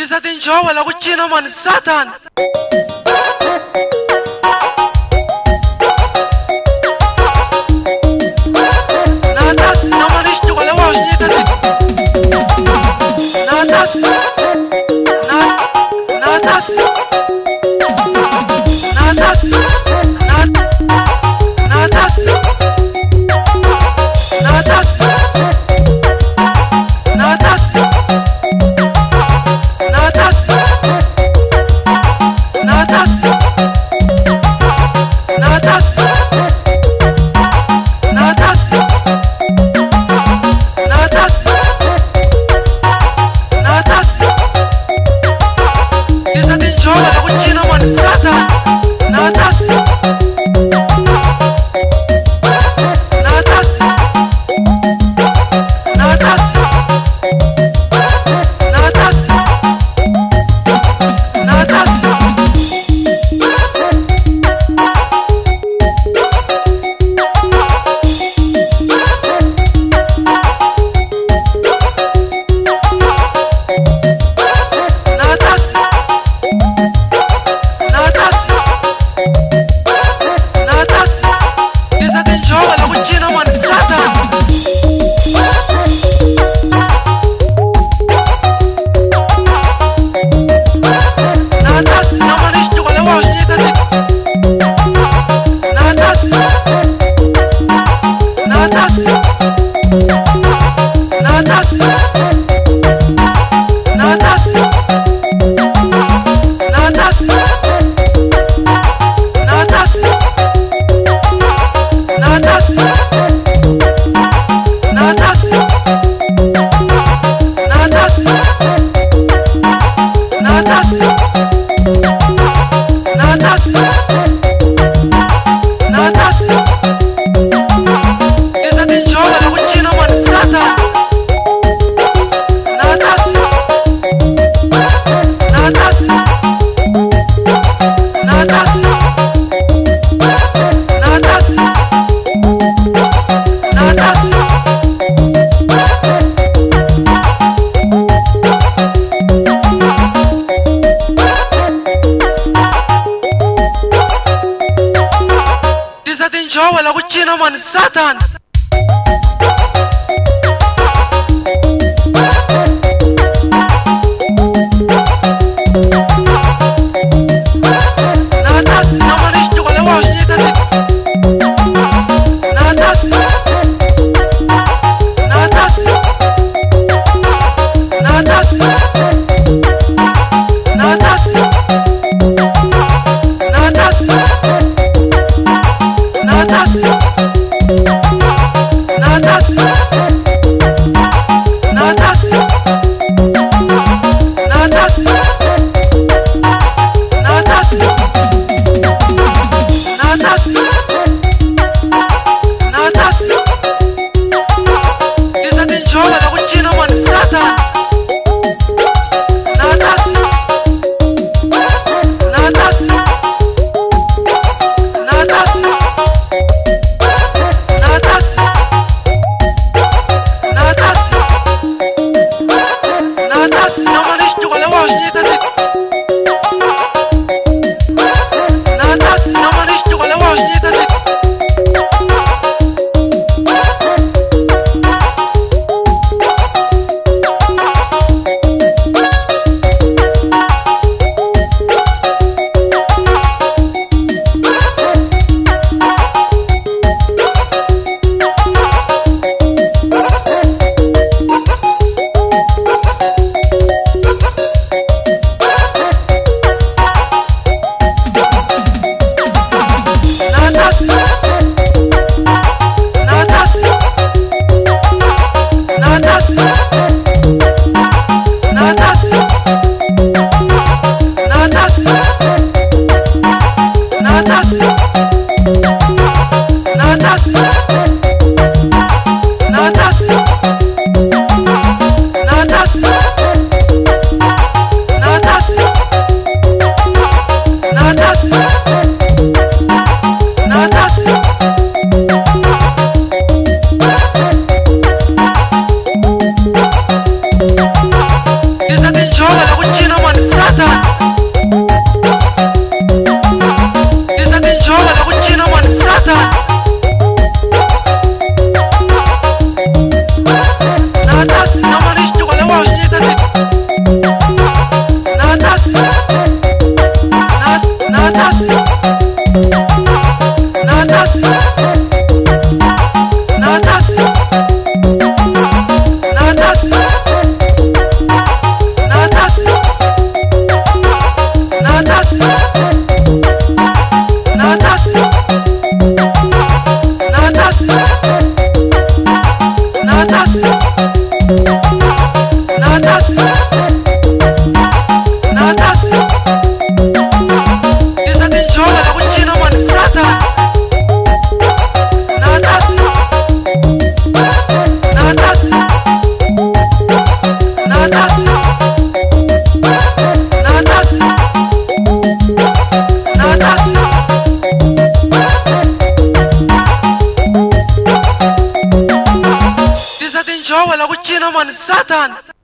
Tisa tinjoa la kuchina man Satan. Natas na manish tu kala wash ni tasi. Natas. Natas. Natas. Natas. Natas. Natas. Tinjoa la kuchina man Satan. Natas na manish tu kala wash ni tasi. Natas. Natas. Natas. Natas. Natas. Natas. Natas. Natas. Natas. Natas. Natas. Natas. Tisa tinjoa la kuchina man Satan. Natas. Natas. Natas. Natas. Natas. Natas na manish tu kala wash ni tasi. Natas na manish tu kala wash ni tasi. Jina man Satan.